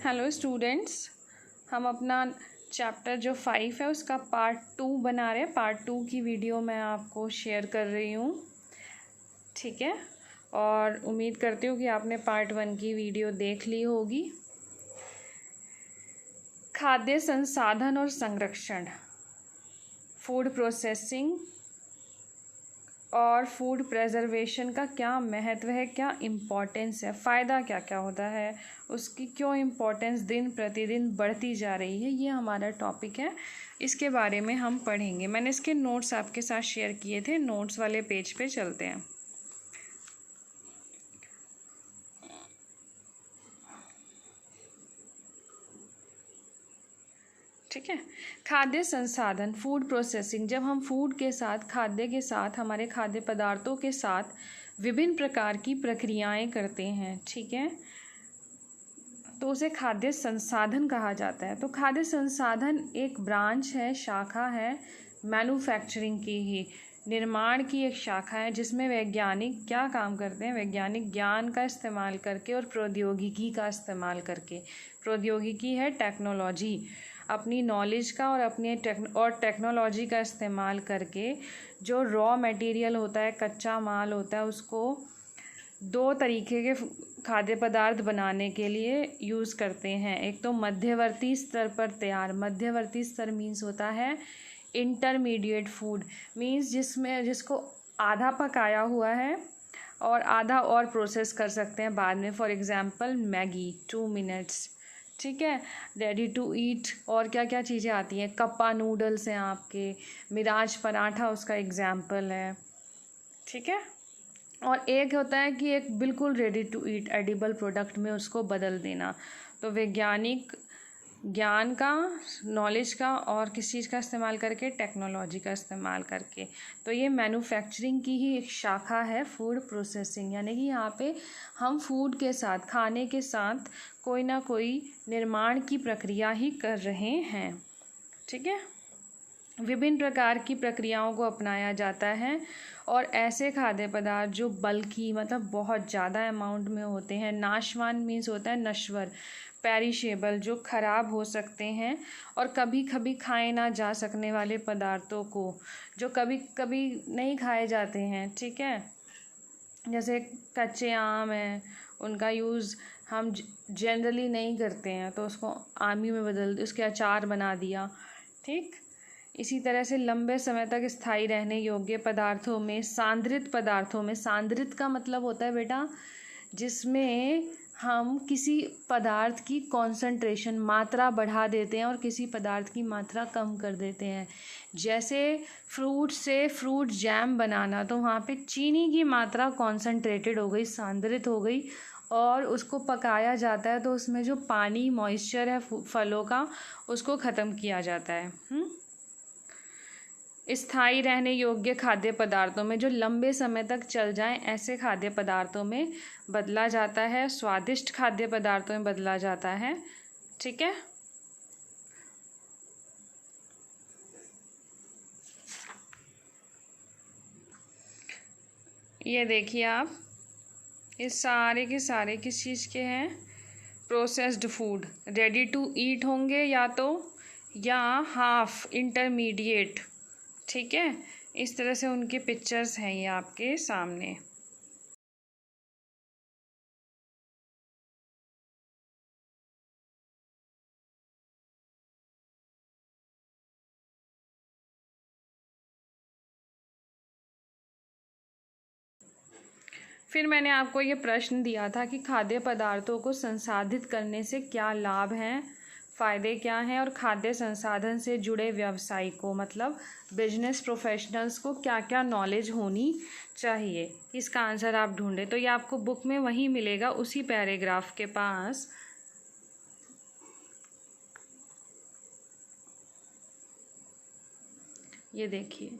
Hello students, हम अपना chapter जो 5 है उसका पार्ट 2 बना रहे हैं। पार्ट 2 की वीडियो मैं आपको शेयर कर रही हूँ, ठीक है। और उम्मीद करती हूँ कि आपने पार्ट 1 की वीडियो देख ली होगी। खाद्य संसाधन और संरक्षण, फूड प्रोसेसिंग और फूड प्रेजर्वेशन का क्या महत्व है, क्या इम्पोर्टेंस है, फ़ायदा क्या क्या होता है, उसकी क्यों इम्पोर्टेंस दिन प्रतिदिन बढ़ती जा रही है, ये हमारा टॉपिक है। इसके बारे में हम पढ़ेंगे। मैंने इसके नोट्स आपके साथ शेयर किए थे, नोट्स वाले पेज पे चलते हैं। ठीक है। खाद्य संसाधन, फूड प्रोसेसिंग, जब हम फूड के साथ, खाद्य के साथ, हमारे खाद्य पदार्थों के साथ विभिन्न प्रकार की प्रक्रियाएं करते हैं, ठीक है, तो उसे खाद्य संसाधन कहा जाता है। तो खाद्य संसाधन एक ब्रांच है, शाखा है मैन्युफैक्चरिंग की ही, निर्माण की एक शाखा है जिसमें वैज्ञानिक क्या काम करते हैं, वैज्ञानिक ज्ञान का इस्तेमाल करके और प्रौद्योगिकी का इस्तेमाल करके। प्रौद्योगिकी है टेक्नोलॉजी, अपनी नॉलेज का और अपने टेक्नोलॉजी का इस्तेमाल करके जो रॉ मटेरियल होता है, कच्चा माल होता है, उसको दो तरीके के खाद्य पदार्थ बनाने के लिए यूज़ करते हैं। एक तो मध्यवर्ती स्तर पर तैयार, मध्यवर्ती स्तर मीन्स होता है इंटरमीडिएट फूड, मीन्स जिसको आधा पकाया हुआ है और आधा और प्रोसेस कर सकते हैं बाद में। फॉर एग्जांपल मैगी 2 मिनट्स, ठीक है, रेडी टू ईट। और क्या क्या चीज़ें आती हैं, कप्पा नूडल्स हैं आपके, मिराज पराठा उसका एग्जाम्पल है, ठीक है। और एक होता है कि एक बिल्कुल ready to eat edible product में उसको बदल देना। तो वैज्ञानिक ज्ञान का, नॉलेज का और किस चीज़ का इस्तेमाल करके, टेक्नोलॉजी का इस्तेमाल करके। तो ये मैन्युफैक्चरिंग की ही एक शाखा है फूड प्रोसेसिंग, यानी कि यहाँ पे हम फूड के साथ, खाने के साथ कोई ना कोई निर्माण की प्रक्रिया ही कर रहे हैं, ठीक है। विभिन्न प्रकार की प्रक्रियाओं को अपनाया जाता है और ऐसे खाद्य पदार्थ जो बल्कि मतलब बहुत ज़्यादा अमाउंट में होते हैं, नाशवान मीन्स होता है नश्वर, पेरिशेबल जो ख़राब हो सकते हैं, और कभी कभी खाए ना जा सकने वाले पदार्थों को जो कभी कभी नहीं खाए जाते हैं, ठीक है। जैसे कच्चे आम हैं, उनका यूज़ हम जनरली नहीं करते हैं, तो उसको आमी में बदल, उसके अचार बना दिया, ठीक। इसी तरह से लंबे समय तक स्थायी रहने योग्य पदार्थों में, सांद्रित पदार्थों में, सांद्रित का मतलब होता है बेटा जिसमें हम किसी पदार्थ की कॉन्सेंट्रेशन, मात्रा बढ़ा देते हैं और किसी पदार्थ की मात्रा कम कर देते हैं। जैसे फ्रूट से फ्रूट जैम बनाना, तो वहाँ पे चीनी की मात्रा कॉन्सेंट्रेटेड हो गई, सांद्रित हो गई, और उसको पकाया जाता है तो उसमें जो पानी, मॉइस्चर है फलों का, उसको ख़त्म किया जाता है। स्थायी रहने योग्य खाद्य पदार्थों में, जो लंबे समय तक चल जाएं, ऐसे खाद्य पदार्थों में बदला जाता है, स्वादिष्ट खाद्य पदार्थों में बदला जाता है, ठीक है। ये देखिए आप, ये सारे के सारे किस चीज़ के हैं, processed food, ready to eat होंगे या तो, या हाफ इंटरमीडिएट, ठीक है। इस तरह से उनके पिक्चर्स हैं ये आपके सामने। फिर मैंने आपको ये प्रश्न दिया था कि खाद्य पदार्थों को संसाधित करने से क्या लाभ हैं, फ़ायदे क्या हैं, और खाद्य संसाधन से जुड़े व्यवसायिकों मतलब बिजनेस प्रोफेशनल्स को क्या क्या नॉलेज होनी चाहिए। इसका आंसर आप ढूंढें, तो ये आपको बुक में वहीं मिलेगा, उसी पैराग्राफ के पास। ये देखिए,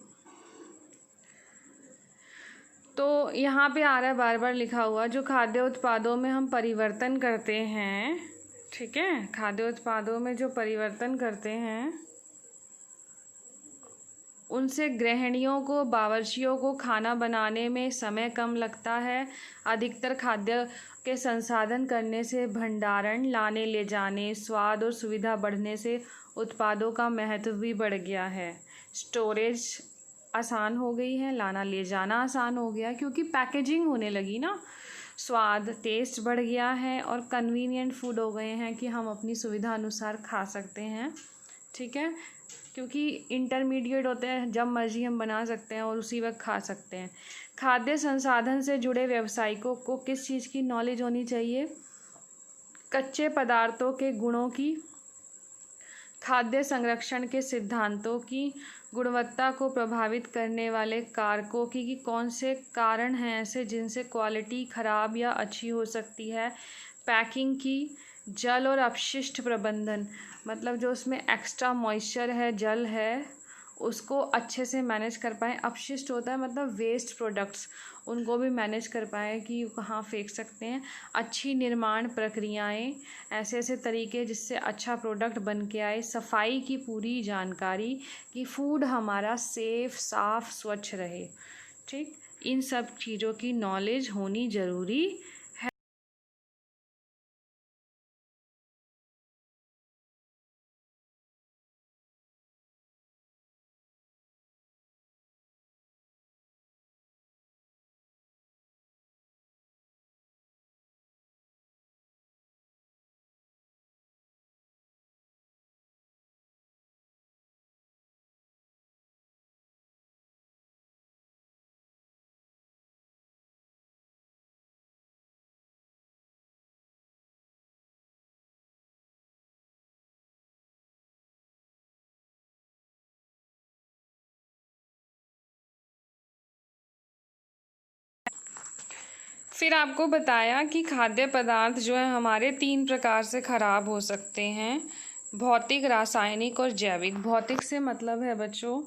तो यहाँ पे आ रहा है बार बार लिखा हुआ, जो खाद्य उत्पादों में हम परिवर्तन करते हैं, ठीक है, खाद्य उत्पादों में जो परिवर्तन करते हैं उनसे गृहिणियों को, बावर्चियों को खाना बनाने में समय कम लगता है। अधिकतर खाद्य के संसाधन करने से भंडारण, लाने ले जाने, स्वाद और सुविधा बढ़ने से उत्पादों का महत्व भी बढ़ गया है। स्टोरेज आसान हो गई है, लाना ले जाना आसान हो गया क्योंकि पैकेजिंग होने लगी ना। स्वाद, टेस्ट बढ़ गया है और कन्वीनियंट फूड हो गए हैं कि हम अपनी सुविधा अनुसार खा सकते हैं। ठीक है, क्योंकि इंटरमीडिएट होते हैं, जब मर्जी हम बना सकते हैं और उसी वक्त खा सकते हैं। खाद्य संसाधन से जुड़े व्यावसायिकों को किस चीज़ की नॉलेज होनी चाहिए? कच्चे पदार्थों के गुणों की, खाद्य संरक्षण के सिद्धांतों की, गुणवत्ता को प्रभावित करने वाले कारकों की कि कौन से कारण हैं ऐसे जिनसे क्वालिटी ख़राब या अच्छी हो सकती है, पैकिंग की, जल और अपशिष्ट प्रबंधन, मतलब जो उसमें एक्स्ट्रा मॉइस्चर है, जल है, उसको अच्छे से मैनेज कर पाएँ। अपशिष्ट होता है मतलब वेस्ट प्रोडक्ट्स, उनको भी मैनेज कर पाएँ कि कहाँ फेंक सकते हैं। अच्छी निर्माण प्रक्रियाएं, ऐसे ऐसे तरीके जिससे अच्छा प्रोडक्ट बन के आए। सफाई की पूरी जानकारी कि फूड हमारा सेफ, साफ, स्वच्छ रहे। ठीक, इन सब चीज़ों की नॉलेज होनी ज़रूरी है। फिर आपको बताया कि खाद्य पदार्थ जो है हमारे 3 प्रकार से खराब हो सकते हैं: भौतिक, रासायनिक और जैविक। भौतिक से मतलब है बच्चों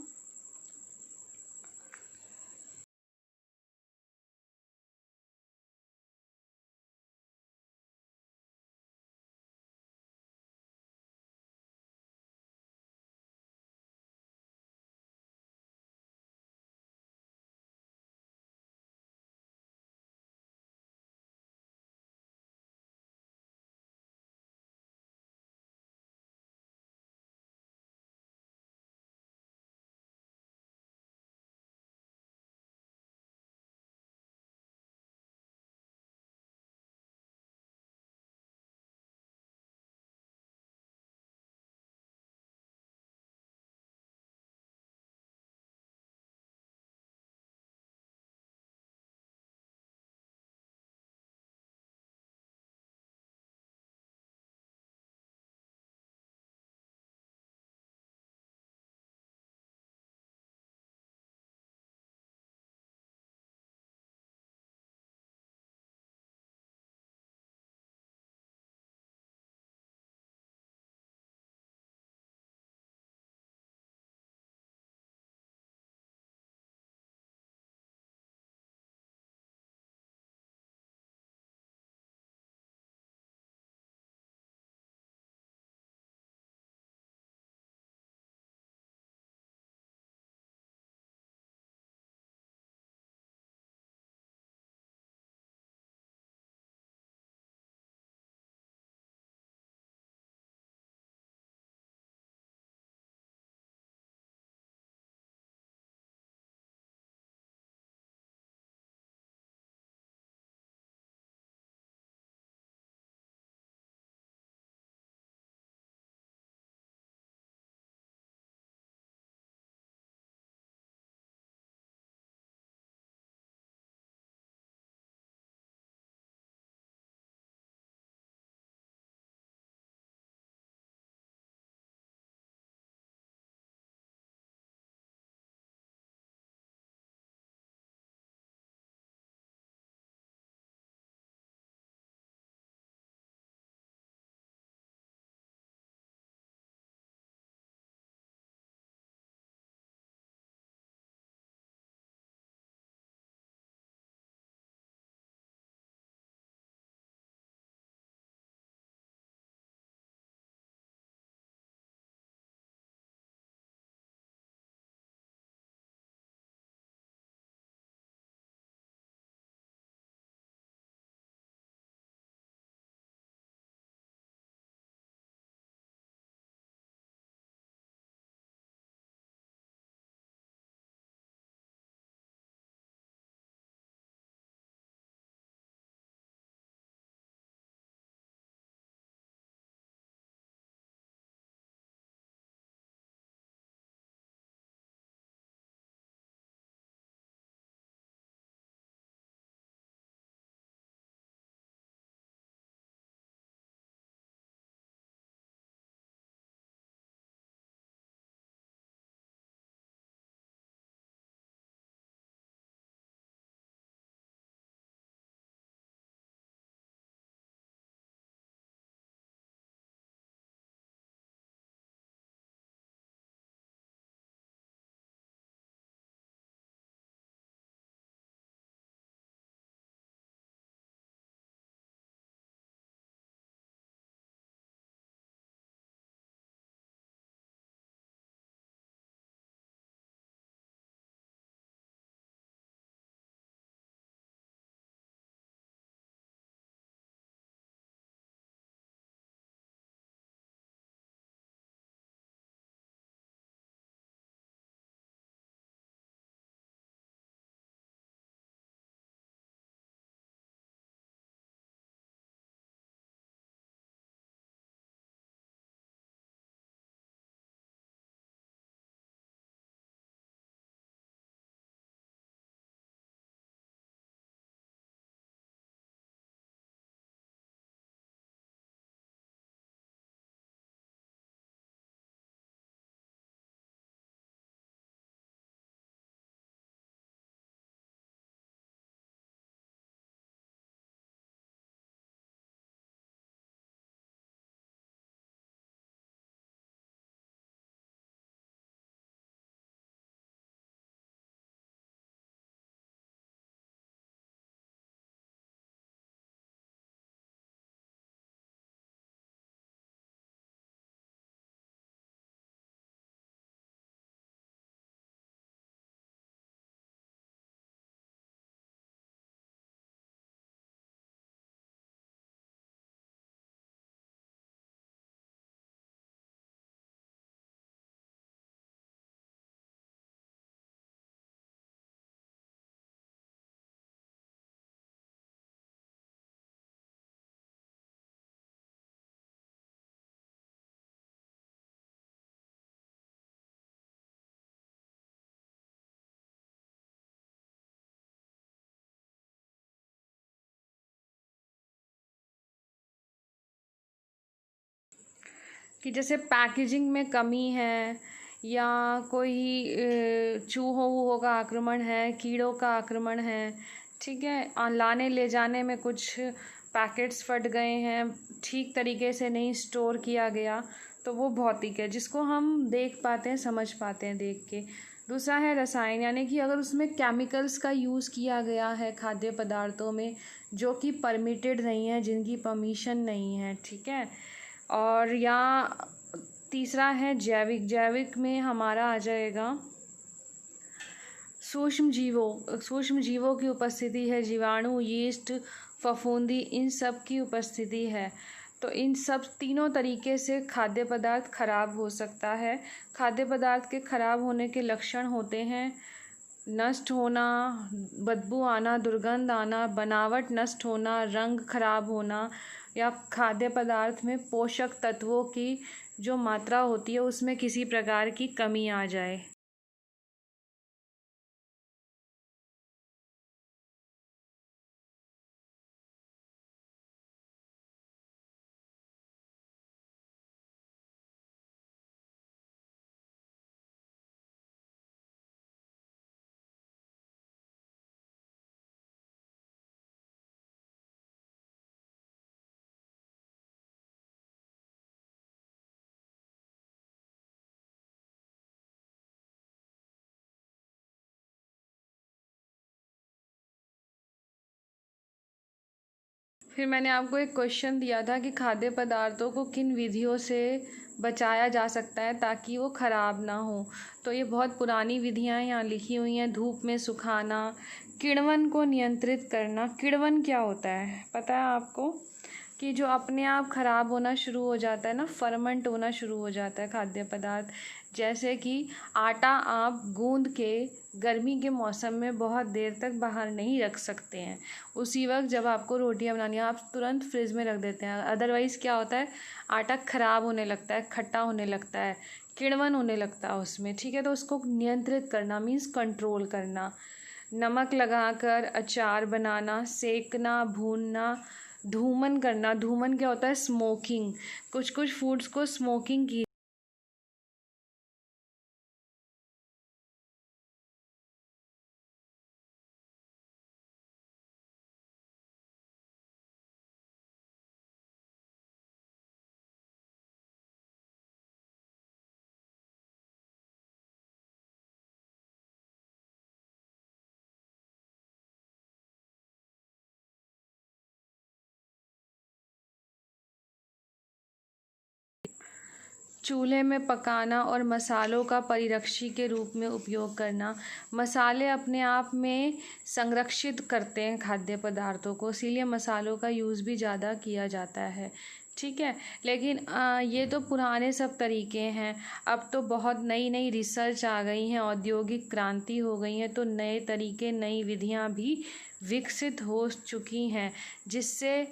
कि जैसे पैकेजिंग में कमी है, या कोई चूहों वूहों का आक्रमण है, कीड़ों का आक्रमण है, ठीक है, लाने ले जाने में कुछ पैकेट्स फट गए हैं, ठीक तरीके से नहीं स्टोर किया गया, तो वो भौतिक है, जिसको हम देख पाते हैं, समझ पाते हैं देख के। दूसरा है रसायन, यानी कि अगर उसमें केमिकल्स का यूज़ किया गया है खाद्य पदार्थों में, जो कि परमिटेड नहीं है, जिनकी परमिशन नहीं है, ठीक है। और या तीसरा है जैविक। जैविक में हमारा आ जाएगा सूक्ष्म जीवों की उपस्थिति है, जीवाणु, यीस्ट, फफूंदी, इन सब की उपस्थिति है। तो इन सब तीनों तरीके से खाद्य पदार्थ खराब हो सकता है। खाद्य पदार्थ के खराब होने के लक्षण होते हैं नष्ट होना, बदबू आना, दुर्गंध आना, बनावट नष्ट होना, रंग खराब होना, या खाद्य पदार्थ में पोषक तत्वों की जो मात्रा होती है उसमें किसी प्रकार की कमी आ जाए। फिर मैंने आपको एक क्वेश्चन दिया था कि खाद्य पदार्थों को किन विधियों से बचाया जा सकता है ताकि वो ख़राब ना हो। तो ये बहुत पुरानी विधियाँ यहाँ लिखी हुई हैं। धूप में सुखाना, किण्वन को नियंत्रित करना। किण्वन क्या होता है पता है आपको? कि जो अपने आप ख़राब होना शुरू हो जाता है ना, फर्मेंट होना शुरू हो जाता है खाद्य पदार्थ। जैसे कि आटा आप गूंद के गर्मी के मौसम में बहुत देर तक बाहर नहीं रख सकते हैं। उसी वक्त जब आपको रोटियां बनानी है आप तुरंत फ्रिज में रख देते हैं। अदरवाइज़ क्या होता है, आटा ख़राब होने लगता है, खट्टा होने लगता है, किण्वन होने लगता है उसमें, ठीक है। तो उसको नियंत्रित करना मीन्स कंट्रोल करना। नमक लगाकर अचार बनाना, सेकना, भूनना, धूमन करना। धूमन क्या होता है? स्मोकिंग। कुछ कुछ फूड्स को स्मोकिंग की चूल्हे में पकाना और मसालों का परिरक्षी के रूप में उपयोग करना। मसाले अपने आप में संरक्षित करते हैं खाद्य पदार्थों को, इसीलिए मसालों का यूज़ भी ज़्यादा किया जाता है, ठीक है। लेकिन ये तो पुराने सब तरीके हैं। अब तो बहुत नई नई रिसर्च आ गई हैं, औद्योगिक क्रांति हो गई है, तो नए तरीके, नई विधियाँ भी विकसित हो चुकी हैं, जिससे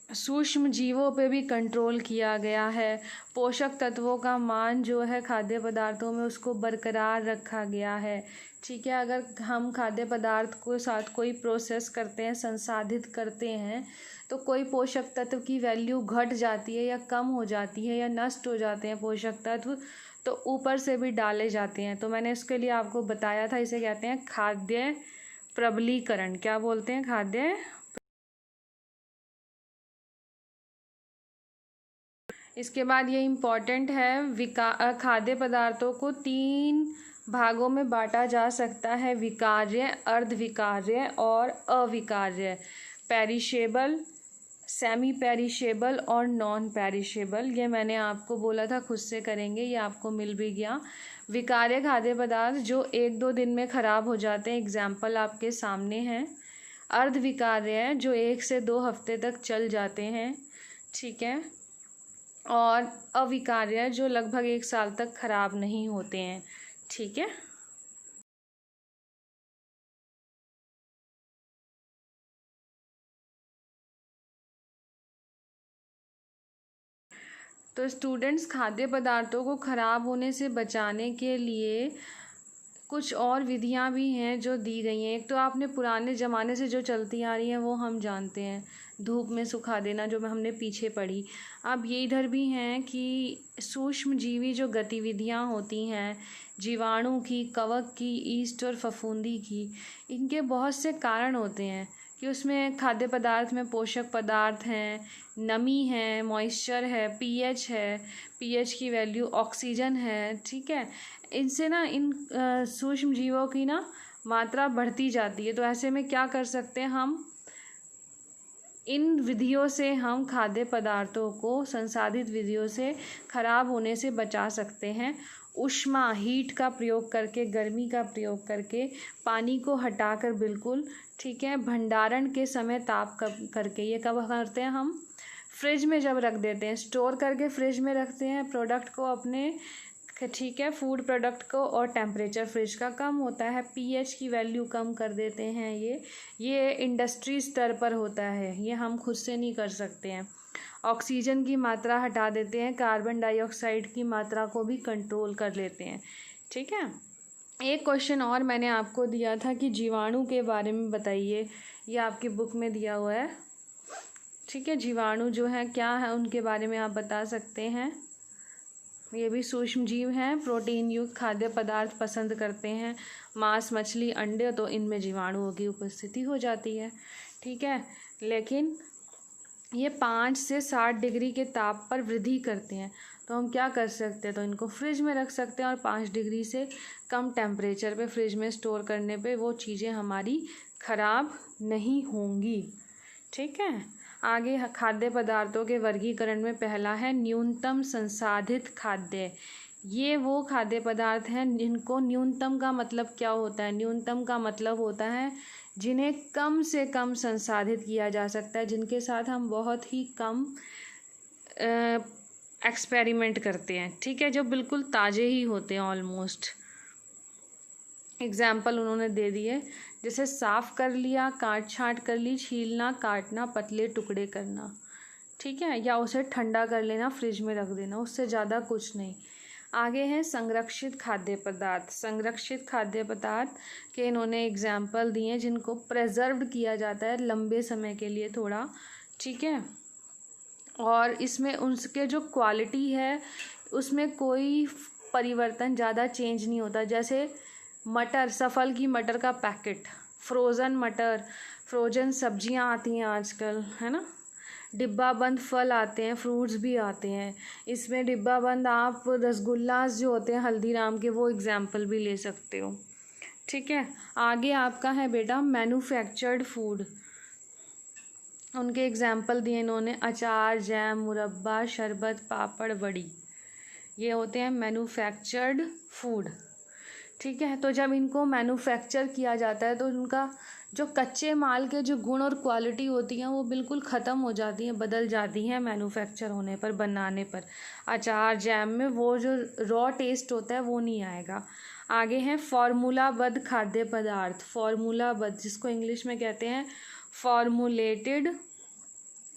सूक्ष्म जीवों पे भी कंट्रोल किया गया है। पोषक तत्वों का मान जो है खाद्य पदार्थों में उसको बरकरार रखा गया है, ठीक है। अगर हम खाद्य पदार्थ को साथ कोई प्रोसेस करते हैं, संसाधित करते हैं, तो कोई पोषक तत्व की वैल्यू घट जाती है या कम हो जाती है या नष्ट हो जाते हैं पोषक तत्व, तो ऊपर से भी डाले जाते हैं। तो मैंने इसके लिए आपको बताया था, इसे कहते हैं खाद्य प्रबलीकरण। क्या बोलते हैं? खाद्य। इसके बाद ये इम्पॉर्टेंट है, खाद्य पदार्थों को 3 भागों में बांटा जा सकता है: विकार्य, अर्धविकार्य और अविकार्य। पेरिशेबल, सेमी पेरिशेबल और नॉन पेरिशेबल। ये मैंने आपको बोला था खुद से करेंगे, ये आपको मिल भी गया। विकार्य खाद्य पदार्थ जो 1-2 दिन में ख़राब हो जाते हैं, एग्जाम्पल आपके सामने हैं। अर्धविकार्य है जो 1 से 2 हफ्ते तक चल जाते हैं, ठीक है। और अविकार्य जो लगभग 1 साल तक खराब नहीं होते हैं, ठीक है। तो स्टूडेंट्स, खाद्य पदार्थों को खराब होने से बचाने के लिए कुछ और विधियां भी हैं जो दी गई हैं। एक तो आपने पुराने ज़माने से जो चलती आ रही हैं वो हम जानते हैं, धूप में सुखा देना, जो हमने पीछे पढ़ी। अब ये इधर भी हैं कि सूक्ष्मजीवी जो गतिविधियां होती हैं, जीवाणु की, कवक की, ईस्ट और फफूंदी की, इनके बहुत से कारण होते हैं कि उसमें खाद्य पदार्थ में पोषक पदार्थ हैं, नमी है, मॉइस्चर है, पीएच है, पीएच की वैल्यू, ऑक्सीजन है, ठीक है। इनसे ना इन सूक्ष्म जीवों की ना मात्रा बढ़ती जाती है। तो ऐसे में क्या कर सकते हैं हम, इन विधियों से हम खाद्य पदार्थों को संसाधित विधियों से खराब होने से बचा सकते हैं। ऊष्मा, हीट का प्रयोग करके, गर्मी का प्रयोग करके, पानी को हटाकर बिल्कुल, ठीक है। भंडारण के समय ताप करके, ये कब करते हैं हम, फ्रिज में जब रख देते हैं, स्टोर करके फ्रिज में रखते हैं प्रोडक्ट को अपने, ठीक है, फूड प्रोडक्ट को, और टेम्परेचर फ्रिज का कम होता है, पीएच की वैल्यू कम कर देते हैं। ये इंडस्ट्री स्तर पर होता है, ये हम खुद से नहीं कर सकते हैं। ऑक्सीजन की मात्रा हटा देते हैं, कार्बन डाइऑक्साइड की मात्रा को भी कंट्रोल कर लेते हैं, ठीक है। एक क्वेश्चन और मैंने आपको दिया था कि जीवाणु के बारे में बताइए, ये आपकी बुक में दिया हुआ है, ठीक है। जीवाणु जो है क्या है, उनके बारे में आप बता सकते हैं। ये भी सूक्ष्म जीव हैं, प्रोटीन युक्त खाद्य पदार्थ पसंद करते हैं, मांस, मछली, अंडे, तो इनमें जीवाणुओं की उपस्थिति हो जाती है, ठीक है। लेकिन ये 5 से 60 डिग्री के ताप पर वृद्धि करते हैं। तो हम क्या कर सकते हैं, तो इनको फ्रिज में रख सकते हैं, और 5 डिग्री से कम टेम्परेचर पे फ्रिज में स्टोर करने पे वो चीज़ें हमारी खराब नहीं होंगी, ठीक है। आगे खाद्य पदार्थों के वर्गीकरण में पहला है न्यूनतम संसाधित खाद्य। ये वो खाद्य पदार्थ हैं जिनको, न्यूनतम का मतलब क्या होता है, न्यूनतम का मतलब होता है जिन्हें कम से कम संसाधित किया जा सकता है, जिनके साथ हम बहुत ही कम एक्सपेरिमेंट करते हैं, ठीक है, जो बिल्कुल ताज़े ही होते हैं ऑलमोस्ट। एग्जाम्पल उन्होंने दे दिए, जैसे साफ़ कर लिया, काट छाँट कर ली, छीलना, काटना, पतले टुकड़े करना, ठीक है, या उसे ठंडा कर लेना, फ्रिज में रख देना, उससे ज़्यादा कुछ नहीं। आगे है संरक्षित खाद्य पदार्थ। संरक्षित खाद्य पदार्थ के इन्होंने एग्जाम्पल दिए जिनको प्रेजर्व्ड किया जाता है लंबे समय के लिए थोड़ा, ठीक है, और इसमें उनके जो क्वालिटी है उसमें कोई परिवर्तन, ज़्यादा चेंज नहीं होता। जैसे मटर, सफल की मटर का पैकेट, फ्रोज़न मटर, फ्रोजन सब्जियां आती हैं आजकल, है ना, डिब्बा बंद फल आते हैं, फ्रूट्स भी आते हैं। इसमें डिब्बा बंद आप रसगुल्लास जो होते हैं हल्दीराम के, वो एग्जाम्पल भी ले सकते हो, ठीक है। आगे आपका है बेटा मैन्युफैक्चर्ड फूड। उनके एग्जाम्पल दिए इन्होंने, अचार, जैम, मुरब्बा, शरबत, पापड़, बड़ी, ये होते हैं मैन्युफैक्चर्ड फूड, ठीक है। तो जब इनको मैन्युफैक्चर किया जाता है तो उनका जो कच्चे माल के जो गुण और क्वालिटी होती हैं वो बिल्कुल ख़त्म हो जाती हैं, बदल जाती हैं मैन्युफैक्चर होने पर, बनाने पर। अचार, जैम में वो जो रॉ टेस्ट होता है वो नहीं आएगा। आगे हैं फॉर्मूलाबद्ध खाद्य पदार्थ। फॉर्मूलाबद्ध, जिसको इंग्लिश में कहते हैं फॉर्मुलेटेड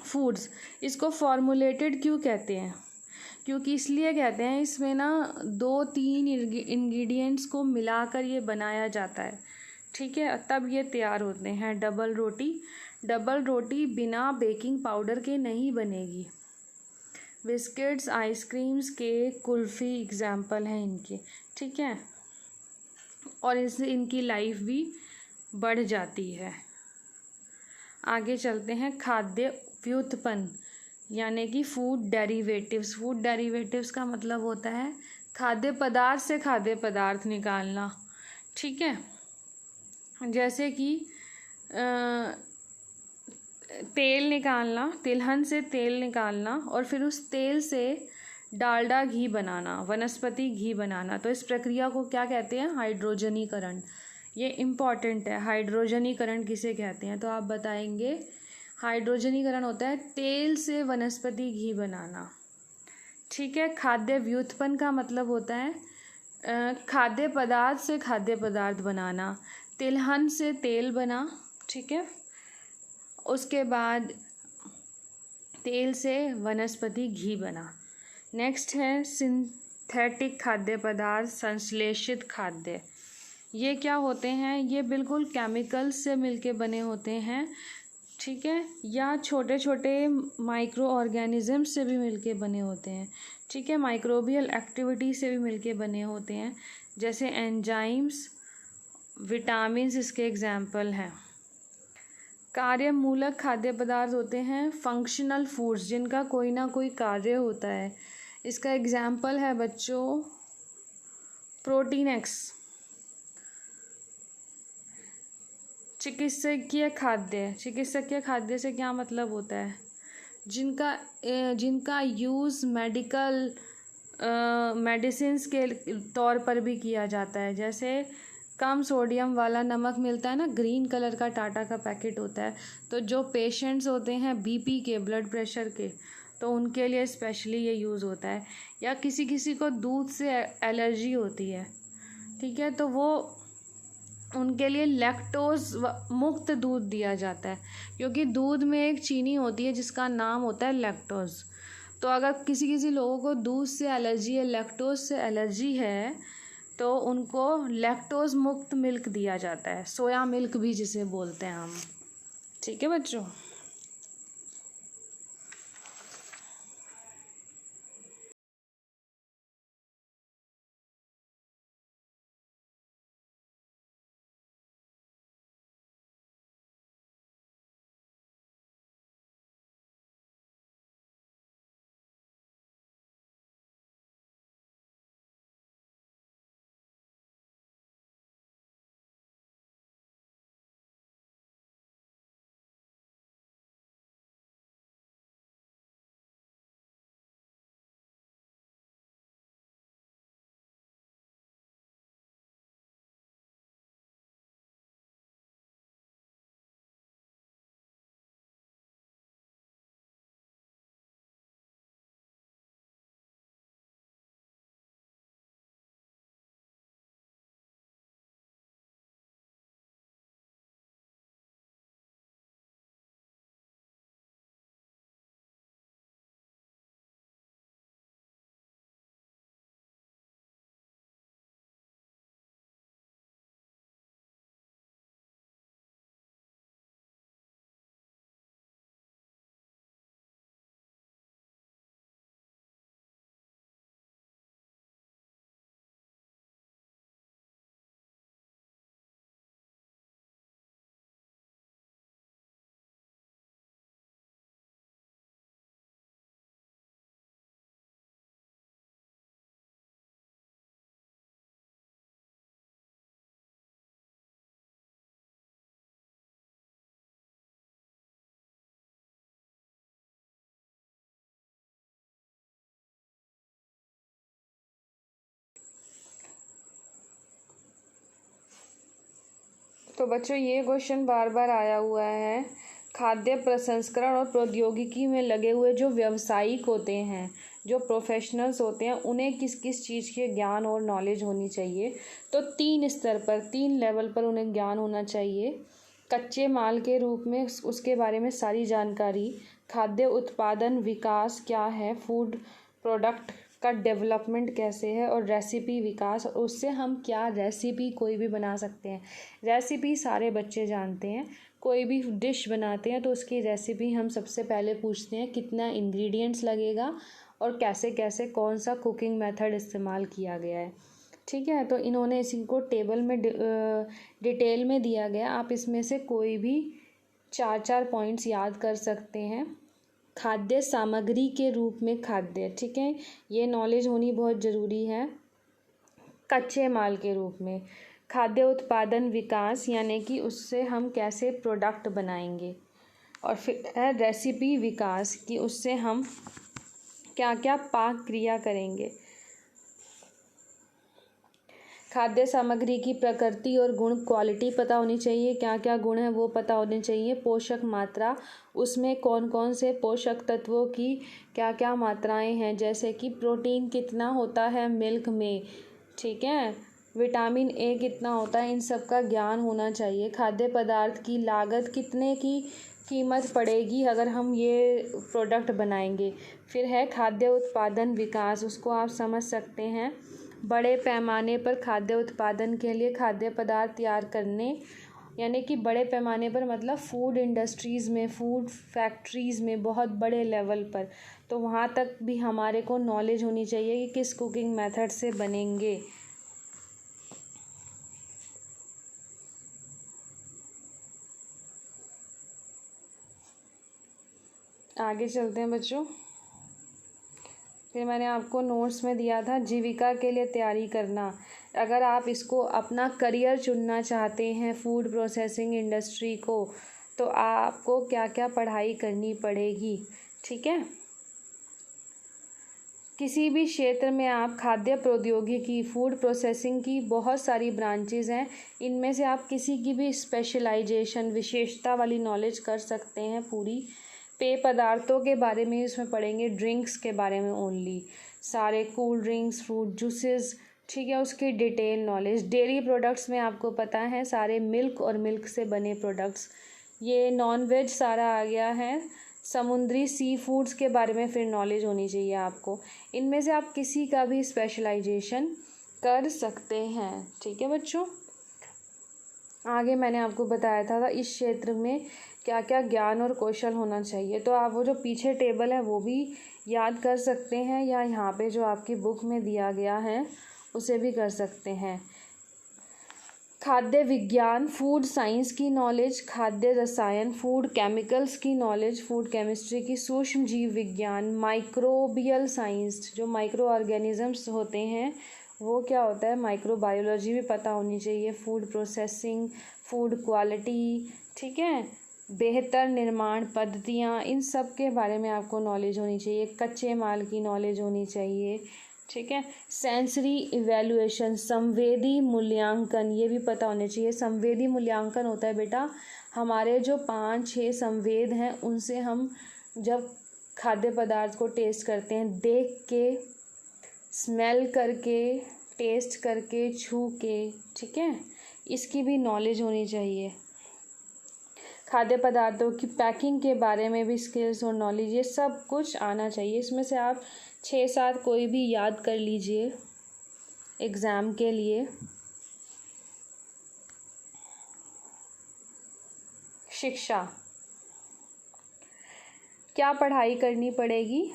फूड्स। इसको फॉर्मुलेटेड क्यों कहते हैं, क्योंकि इसलिए कहते हैं इसमें ना 2-3 इंग्रेडिएंट्स को मिलाकर ये बनाया जाता है, ठीक है, तब ये तैयार होते हैं। डबल रोटी, डबल रोटी बिना बेकिंग पाउडर के नहीं बनेगी। Biscuits, ice creams, cake, kulfi example हैं इनके, ठीक है, और इससे इनकी लाइफ भी बढ़ जाती है। आगे चलते हैं खाद्य व्युत्पन्न, यानी कि फूड डेरिवेटिव्स। फूड डेरिवेटिव्स का मतलब होता है खाद्य पदार्थ से खाद्य पदार्थ निकालना, ठीक है। जैसे कि तेल निकालना, तिलहन से तेल निकालना और फिर उस तेल से डालडा घी बनाना, वनस्पति घी बनाना। तो इस प्रक्रिया को क्या कहते हैं, हाइड्रोजनीकरण। ये इम्पॉर्टेंट है, हाइड्रोजनीकरण किसे कहते हैं, तो आप बताएंगे हाइड्रोजनीकरण होता है तेल से वनस्पति घी बनाना, ठीक है। खाद्य व्युत्पन्न का मतलब होता है खाद्य पदार्थ से खाद्य पदार्थ बनाना। तिलहन से तेल बना, ठीक है, उसके बाद तेल से वनस्पति घी बना। नेक्स्ट है सिंथेटिक खाद्य पदार्थ, संश्लेषित खाद्य। ये क्या होते हैं, ये बिल्कुल केमिकल्स से मिलके बने होते हैं, ठीक है, या छोटे छोटे माइक्रो ऑर्गेनिज्म से भी मिलके बने होते हैं, ठीक है, माइक्रोबियल एक्टिविटी से भी मिलके बने होते हैं, जैसे एंजाइम्स, विटामिन्स इसके एग्जाम्पल हैं। कार्य मूलक खाद्य पदार्थ होते हैं फंक्शनल फूड्स, जिनका कोई ना कोई कार्य होता है। इसका एग्जाम्पल है बच्चों प्रोटीन एक्स। चिकित्सकीय खाद्य, चिकित्सकीय खाद्य से क्या मतलब होता है, जिनका यूज़ मेडिसिन्स के तौर पर भी किया जाता है। जैसे कम सोडियम वाला नमक मिलता है ना, ग्रीन कलर का टाटा का पैकेट होता है, तो जो पेशेंट्स होते हैं बीपी के, ब्लड प्रेशर के, तो उनके लिए स्पेशली ये यूज़ होता है। या किसी किसी को दूध से एलर्जी होती है, ठीक है, तो वो उनके लिए लैक्टोज मुक्त दूध दिया जाता है, क्योंकि दूध में एक चीनी होती है जिसका नाम होता है लैक्टोज। तो अगर किसी किसी लोगों को दूध से एलर्जी है, लैक्टोज से एलर्जी है, तो उनको लैक्टोज मुक्त मिल्क दिया जाता है, सोया मिल्क भी जिसे बोलते हैं हम, ठीक है बच्चों। तो बच्चों ये क्वेश्चन बार बार आया हुआ है, खाद्य प्रसंस्करण और प्रौद्योगिकी में लगे हुए जो व्यावसायिक होते हैं, जो प्रोफेशनल्स होते हैं, उन्हें किस किस चीज़ के ज्ञान और नॉलेज होनी चाहिए। तो 3 स्तर पर, 3 लेवल पर उन्हें ज्ञान होना चाहिए। कच्चे माल के रूप में उसके बारे में सारी जानकारी, खाद्य उत्पादन विकास क्या है, फूड प्रोडक्ट का डेवलपमेंट कैसे है, और रेसिपी विकास, और उससे हम क्या रेसिपी कोई भी बना सकते हैं। रेसिपी सारे बच्चे जानते हैं, कोई भी डिश बनाते हैं तो उसकी रेसिपी हम सबसे पहले पूछते हैं कितना इंग्रेडिएंट्स लगेगा और कैसे कैसे कौन सा कुकिंग मेथड इस्तेमाल किया गया है, ठीक है। तो इन्होंने इसी को टेबल में डिटेल में दिया गया, आप इसमें से कोई भी 4 पॉइंट्स याद कर सकते हैं। खाद्य सामग्री के रूप में खाद्य, ठीक है, ये नॉलेज होनी बहुत ज़रूरी है। कच्चे माल के रूप में खाद्य उत्पादन विकास, यानी कि उससे हम कैसे प्रोडक्ट बनाएंगे, और फिर है रेसिपी विकास कि उससे हम क्या क्या पाक क्रिया करेंगे। खाद्य सामग्री की प्रकृति और गुण, क्वालिटी पता होनी चाहिए, क्या क्या गुण है वो पता होने चाहिए। पोषक मात्रा, उसमें कौन कौन से पोषक तत्वों की क्या क्या मात्राएं हैं, जैसे कि प्रोटीन कितना होता है मिल्क में, ठीक है, विटामिन ए कितना होता है, इन सब का ज्ञान होना चाहिए। खाद्य पदार्थ की लागत, कितने की कीमत पड़ेगी अगर हम ये प्रोडक्ट बनाएंगे। फिर है खाद्य उत्पादन विकास, उसको आप समझ सकते हैं। बड़े पैमाने पर खाद्य उत्पादन के लिए खाद्य पदार्थ तैयार करने, यानी कि बड़े पैमाने पर मतलब फूड इंडस्ट्रीज़ में, फूड फैक्ट्रीज़ में, बहुत बड़े लेवल पर, तो वहाँ तक भी हमारे को नॉलेज होनी चाहिए कि किस कुकिंग मेथड से बनेंगे। आगे चलते हैं बच्चों। फिर मैंने आपको नोट्स में दिया था जीविका के लिए तैयारी करना। अगर आप इसको अपना करियर चुनना चाहते हैं फूड प्रोसेसिंग इंडस्ट्री को, तो आपको क्या क्या पढ़ाई करनी पड़ेगी, ठीक है। किसी भी क्षेत्र में आप खाद्य प्रौद्योगिकी, फूड प्रोसेसिंग की बहुत सारी ब्रांचेज़ हैं, इनमें से आप किसी की भी स्पेशलाइजेशन, विशेषता वाली नॉलेज कर सकते हैं पूरी। पेय पदार्थों के बारे में इसमें पढ़ेंगे, ड्रिंक्स के बारे में ओनली, सारे कोल्ड ड्रिंक्स, फ्रूट जूसेस, ठीक है, उसकी डिटेल नॉलेज। डेयरी प्रोडक्ट्स में आपको पता है सारे मिल्क और मिल्क से बने प्रोडक्ट्स। ये नॉन वेज सारा आ गया है। समुद्री सी फूड्स के बारे में फिर नॉलेज होनी चाहिए आपको। इनमें से आप किसी का भी स्पेशलाइजेशन कर सकते हैं, ठीक है बच्चों। आगे मैंने आपको बताया था इस क्षेत्र में क्या क्या ज्ञान और कौशल होना चाहिए, तो आप वो जो पीछे टेबल है वो भी याद कर सकते हैं, या यहाँ पे जो आपकी बुक में दिया गया है उसे भी कर सकते हैं। खाद्य विज्ञान, फूड साइंस की नॉलेज, खाद्य रसायन, फूड केमिकल्स की नॉलेज, फूड केमिस्ट्री की, सूक्ष्म जीव विज्ञान, माइक्रोबियल साइंस, जो माइक्रो ऑर्गेनिजम्स होते हैं वो क्या होता है, माइक्रोबायोलॉजी भी पता होनी चाहिए, फूड प्रोसेसिंग, फूड क्वालिटी, ठीक है, बेहतर निर्माण पद्धतियाँ, इन सब के बारे में आपको नॉलेज होनी चाहिए। कच्चे माल की नॉलेज होनी चाहिए, ठीक है। सेंसरी इवैल्यूएशन, संवेदी मूल्यांकन, ये भी पता होने चाहिए। संवेदी मूल्यांकन होता है बेटा, हमारे जो 5-6 संवेद हैं उनसे हम जब खाद्य पदार्थ को टेस्ट करते हैं, देख के, स्मेल करके, टेस्ट करके, छू के, ठीक है, इसकी भी नॉलेज होनी चाहिए। खाद्य पदार्थों की पैकिंग के बारे में भी स्किल्स और नॉलेज, ये सब कुछ आना चाहिए। इसमें से आप 6-7 कोई भी याद कर लीजिए एग्ज़ाम के लिए। शिक्षा, क्या पढ़ाई करनी पड़ेगी?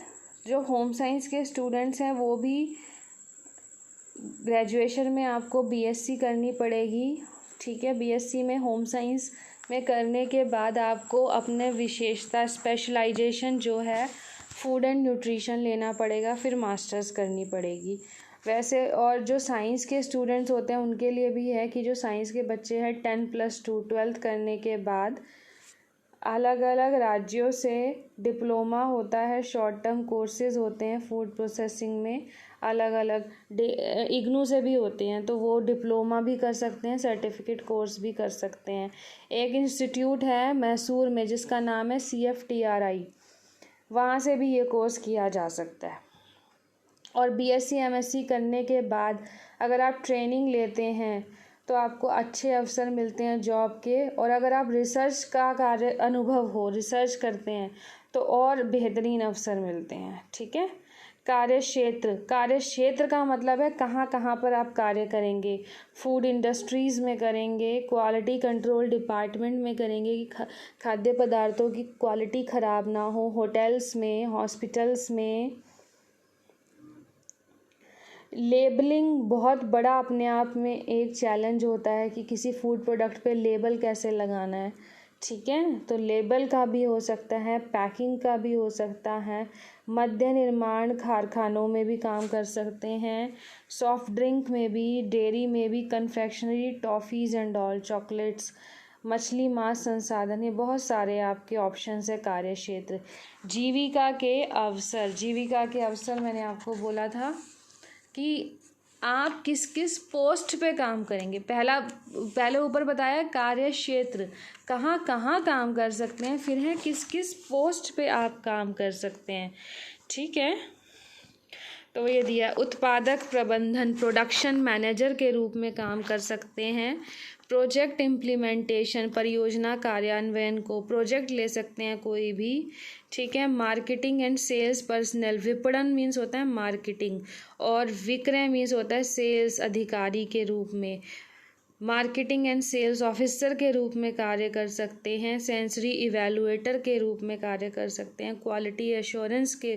जो होम साइंस के स्टूडेंट्स हैं वो भी ग्रेजुएशन में आपको बीएससी करनी पड़ेगी, ठीक है। बीएससी में होम साइंस में करने के बाद आपको अपने विशेषता, स्पेशलाइजेशन जो है फूड एंड न्यूट्रिशन लेना पड़ेगा, फिर मास्टर्स करनी पड़ेगी। वैसे और जो साइंस के स्टूडेंट्स होते हैं उनके लिए भी है कि जो साइंस के बच्चे हैं 10+2 12th करने के बाद अलग अलग राज्यों से डिप्लोमा होता है, शॉर्ट टर्म कोर्सेज होते हैं फूड प्रोसेसिंग में, अलग अलग इग्नू से भी होते हैं, तो वो डिप्लोमा भी कर सकते हैं, सर्टिफिकेट कोर्स भी कर सकते हैं। एक इंस्टीट्यूट है मैसूर में जिसका नाम है CFTRI, वहाँ से भी ये कोर्स किया जा सकता है। और बीएससी एमएससी करने के बाद अगर आप ट्रेनिंग लेते हैं तो आपको अच्छे अवसर मिलते हैं जॉब के, और अगर आप रिसर्च का कार्य अनुभव हो, रिसर्च करते हैं तो और बेहतरीन अवसर मिलते हैं, ठीक है। कार्यक्षेत्र, कार्यक्षेत्र का मतलब है कहाँ कहाँ पर आप कार्य करेंगे। फूड इंडस्ट्रीज़ में करेंगे, क्वालिटी कंट्रोल डिपार्टमेंट में करेंगे कि खाद्य पदार्थों की क्वालिटी ख़राब ना हो, होटल्स में, हॉस्पिटल्स में। लेबलिंग बहुत बड़ा अपने आप में एक चैलेंज होता है कि किसी फूड प्रोडक्ट पे लेबल कैसे लगाना है, ठीक है, तो लेबल का भी हो सकता है, पैकिंग का भी हो सकता है। मद्य निर्माण कारखानों में भी काम कर सकते हैं, सॉफ्ट ड्रिंक में भी, डेयरी में भी, confectionery, toffees and all, chocolates, मछली, मांस संसाधन, ये बहुत सारे आपके ऑप्शंस है कार्य क्षेत्र। जीविका के अवसर, जीविका के अवसर मैंने आपको बोला था कि आप किस किस पोस्ट पे काम करेंगे। पहले ऊपर बताया कार्य क्षेत्र, कहाँ कहाँ काम कर सकते हैं, फिर है किस किस पोस्ट पे आप काम कर सकते हैं, ठीक है। तो ये दिया उत्पादक प्रबंधन, प्रोडक्शन मैनेजर के रूप में काम कर सकते हैं, प्रोजेक्ट इम्प्लीमेंटेशन, परियोजना कार्यान्वयन को, प्रोजेक्ट ले सकते हैं कोई भी, ठीक है। मार्केटिंग एंड सेल्स पर्सनल, विपणन मीन्स होता है मार्केटिंग, और विक्रय मीन्स होता है सेल्स अधिकारी के रूप में, मार्केटिंग एंड सेल्स ऑफिसर के रूप में कार्य कर सकते हैं, सेंसरी इवैल्यूएटर के रूप में कार्य कर सकते हैं, क्वालिटी एश्योरेंस के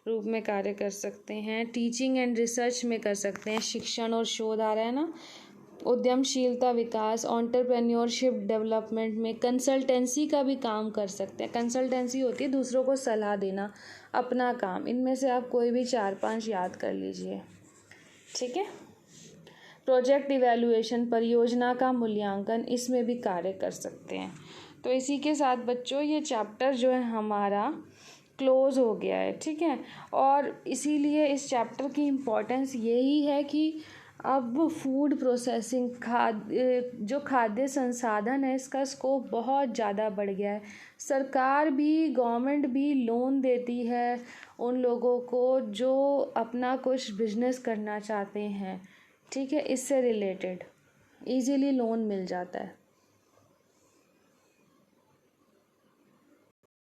रूप में कार्य कर सकते हैं, टीचिंग एंड रिसर्च में कर सकते हैं, शिक्षण और शोध आ रहा है ना, उद्यमशीलता विकास, एंटरप्रेन्योरशिप डेवलपमेंट में, कंसल्टेंसी का भी काम कर सकते हैं। कंसल्टेंसी होती है दूसरों को सलाह देना, अपना काम। इनमें से आप कोई भी 4-5 याद कर लीजिए, ठीक है। प्रोजेक्ट इवैल्यूएशन, परियोजना का मूल्यांकन, इसमें भी कार्य कर सकते हैं। तो इसी के साथ बच्चों ये चैप्टर जो है हमारा क्लोज़ हो गया है, ठीक है। और इसीलिए इस चैप्टर की इम्पोर्टेंस यही है कि अब फूड प्रोसेसिंग, जो खाद्य संसाधन है, इसका स्कोप बहुत ज़्यादा बढ़ गया है। सरकार भी, गवर्नमेंट भी लोन देती है उन लोगों को जो अपना कुछ बिजनेस करना चाहते हैं, ठीक है। इससे रिलेटेड इजीली लोन मिल जाता है।